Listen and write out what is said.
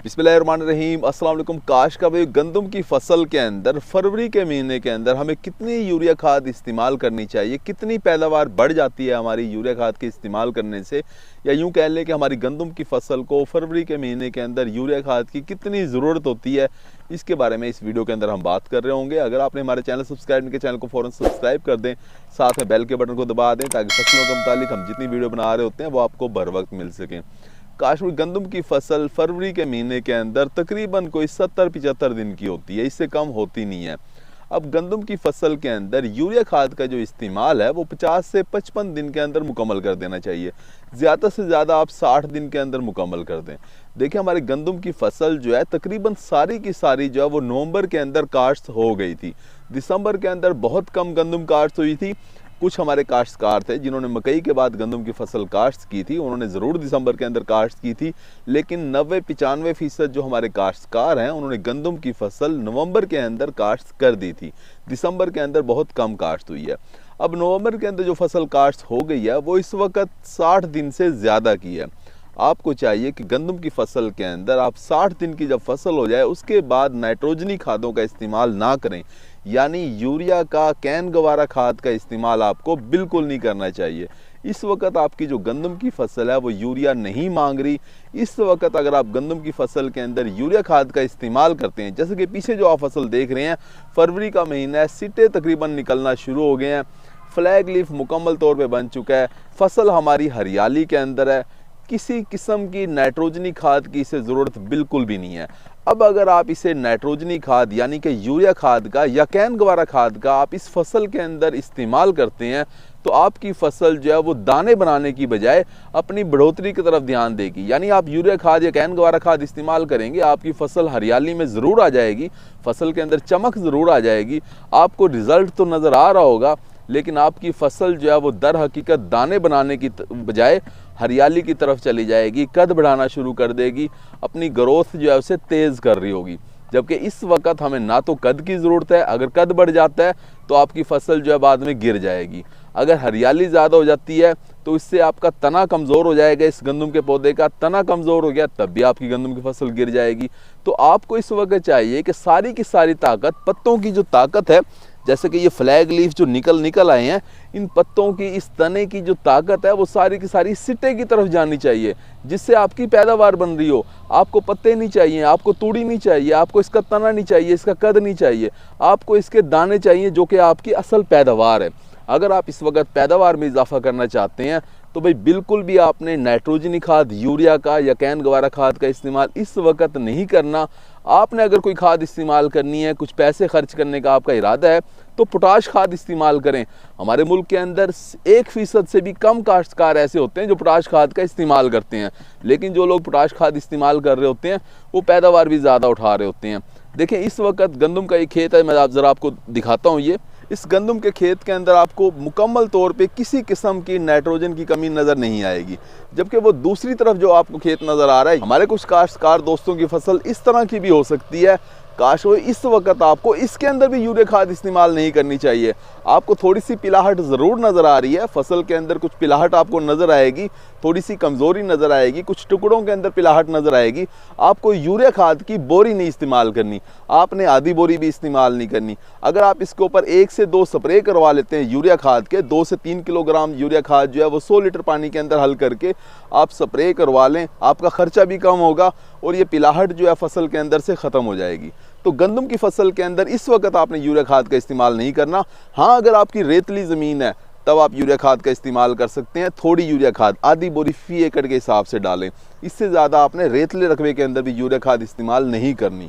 बिस्मिल्लाहिर्रहमानिर्रहीम। अस्सलाम वालेकुम। काश का भाई, गंदम की फसल के अंदर फरवरी के महीने के अंदर हमें कितनी यूरिया खाद इस्तेमाल करनी चाहिए, कितनी पैदावार बढ़ जाती है हमारी यूरिया खाद के इस्तेमाल करने से, या यूं कह लें कि हमारी गंदम की फसल को फरवरी के महीने के अंदर यूरिया खाद की कितनी ज़रूरत होती है, इसके बारे में इस वीडियो के अंदर हम बात कर रहे होंगे। अगर आपने हमारे चैनल सब्सक्राइब नहीं किया, चैनल को फ़ौरन सब्सक्राइब कर दें, साथ में बेल के बटन को दबा दें ताकि फसलों के मुतालिक हम जितनी वीडियो बना रहे होते हैं वो आपको बर वक्त मिल सकें। काश्मीर गंदम की फसल फरवरी के महीने के अंदर तकरीबन कोई 70-75 दिन की होती है, इससे कम होती नहीं है। अब गंदम की फसल के अंदर यूरिया खाद का जो इस्तेमाल है वो 50 से 55 दिन के अंदर मुकम्मल कर देना चाहिए। ज़्यादा से ज़्यादा आप 60 दिन के अंदर मुकम्मल कर दें। देखिए, हमारी गंदम की फसल जो है तकरीबन सारी की सारी जो है वो नवंबर के अंदर काश्त हो गई थी। दिसंबर के अंदर बहुत कम गंदम काश्त हुई थी। कुछ हमारे काश्तकार थे जिन्होंने मकई के बाद गंदम की फसल काश्त की थी, उन्होंने ज़रूर दिसंबर के अंदर काश्त की थी, लेकिन 90-95% जो हमारे काश्तकार हैं उन्होंने गंदम की फसल नवंबर के अंदर काश्त कर दी थी। दिसंबर के अंदर बहुत कम काश्त हुई है। अब नवंबर के अंदर जो फसल काश्त हो गई है वो इस वक्त 60 दिन से ज़्यादा की है। आपको चाहिए कि गंदम की फसल के अंदर आप 60 दिन की जब फसल हो जाए उसके बाद नाइट्रोजनी खादों का इस्तेमाल ना करें, यानी यूरिया का कैन गवारा खाद का इस्तेमाल आपको बिल्कुल नहीं करना चाहिए। इस वक्त आपकी जो गंदम की फसल है वो यूरिया नहीं मांग रही। इस वक्त अगर आप गंदम की फसल के अंदर यूरिया खाद का इस्तेमाल करते हैं, जैसे कि पीछे जो आप फसल देख रहे हैं, फरवरी का महीना है, सिट्टे तकरीबन निकलना शुरू हो गए हैं, फ्लैग लीफ मुकम्मल तौर पे बन चुका है, फसल हमारी हरियाली के अंदर है, किसी किस्म की नाइट्रोजनी खाद की इसे ज़रूरत बिल्कुल भी नहीं है। अब अगर आप इसे नाइट्रोजनी खाद यानी कि यूरिया खाद का या कैन गवारा खाद का आप इस फसल के अंदर इस्तेमाल करते हैं तो आपकी फसल जो है वो दाने बनाने की बजाय अपनी बढ़ोतरी की तरफ ध्यान देगी। यानी आप यूरिया खाद या कैन गवारा खाद इस्तेमाल करेंगे, आपकी फसल हरियाली में ज़रूर आ जाएगी, फसल के अंदर चमक ज़रूर आ जाएगी, आपको रिज़ल्ट तो नज़र आ रहा होगा, लेकिन आपकी फसल जो है वो दर हकीकत दाने बनाने की बजाय हरियाली की तरफ चली जाएगी, कद बढ़ाना शुरू कर देगी, अपनी ग्रोथ जो है उसे तेज़ कर रही होगी। जबकि इस वक्त हमें ना तो कद की ज़रूरत है, अगर कद बढ़ जाता है तो आपकी फसल जो है बाद में गिर जाएगी। अगर हरियाली ज़्यादा हो जाती है तो इससे आपका तना कमज़ोर हो जाएगा, इस गंदम के पौधे का तना कमज़ोर हो गया तब भी आपकी गंदम की फसल गिर जाएगी। तो आपको इस वक्त चाहिए कि सारी की सारी ताकत, पत्तों की जो ताकत है, जैसे कि ये फ्लैग लीफ जो निकल आए हैं, इन पत्तों की, इस तने की जो ताकत है वो सारी की सारी सिट्टे की तरफ जानी चाहिए, जिससे आपकी पैदावार बन रही हो। आपको पत्ते नहीं चाहिए, आपको तूड़ी नहीं चाहिए, आपको इसका तना नहीं चाहिए, इसका कद नहीं चाहिए, आपको इसके दाने चाहिए जो कि आपकी असल पैदावार है। अगर आप इस वक्त पैदावार में इजाफा करना चाहते हैं तो भाई बिल्कुल भी आपने नाइट्रोजनी खाद, यूरिया का या कैन गवारा खाद का इस्तेमाल इस वक्त नहीं करना। आपने अगर कोई खाद इस्तेमाल करनी है, कुछ पैसे खर्च करने का आपका इरादा है, तो पोटाश खाद इस्तेमाल करें। हमारे मुल्क के अंदर 1% से भी कम काश्तकार ऐसे होते हैं जो पोटाश खाद का इस्तेमाल करते हैं, लेकिन जो लोग पोटाश खाद इस्तेमाल कर रहे होते हैं वो पैदावार भी ज़्यादा उठा रहे होते हैं। देखें, इस वक्त गंदम का एक खेत है, मैं ज़रा आपको दिखाता हूँ। ये इस गंदम के खेत के अंदर आपको मुकम्मल तौर पे किसी किस्म की नाइट्रोजन की कमी नज़र नहीं आएगी, जबकि वो दूसरी तरफ जो आपको खेत नज़र आ रहा है, हमारे कुछ काश्तकार दोस्तों की फसल इस तरह की भी हो सकती है। काश वो इस वक्त आपको इसके अंदर भी यूरिया खाद इस्तेमाल नहीं करनी चाहिए। आपको थोड़ी सी पिलाहट ज़रूर नज़र आ रही है, फसल के अंदर कुछ पिलाहट आपको नज़र आएगी, थोड़ी सी कमज़ोरी नज़र आएगी, कुछ टुकड़ों के अंदर पिलाहट नज़र आएगी। आपको यूरिया खाद की बोरी नहीं इस्तेमाल करनी, आपने आधी बोरी भी इस्तेमाल नहीं करनी। अगर आप इसके ऊपर 1 से 2 स्प्रे करवा लेते हैं यूरिया खाद के, 2 से 3 किलोग्राम यूरिया खाद जो है वो 100 लीटर पानी के अंदर हल करके आप स्प्रे करवा लें, आपका ख़र्चा भी कम होगा और ये पिलाहट जो है फसल के अंदर से ख़त्म हो जाएगी। तो गंदम की फसल के अंदर इस वक्त आपने यूरिया खाद का इस्तेमाल नहीं करना। हाँ, अगर आपकी रेतली ज़मीन है तब आप यूरिया खाद का इस्तेमाल कर सकते हैं। थोड़ी यूरिया खाद, आधी बोरी फी एकड़ के हिसाब से डालें, इससे ज़्यादा आपने रेतले रकबे के अंदर भी यूरिया खाद इस्तेमाल नहीं करनी।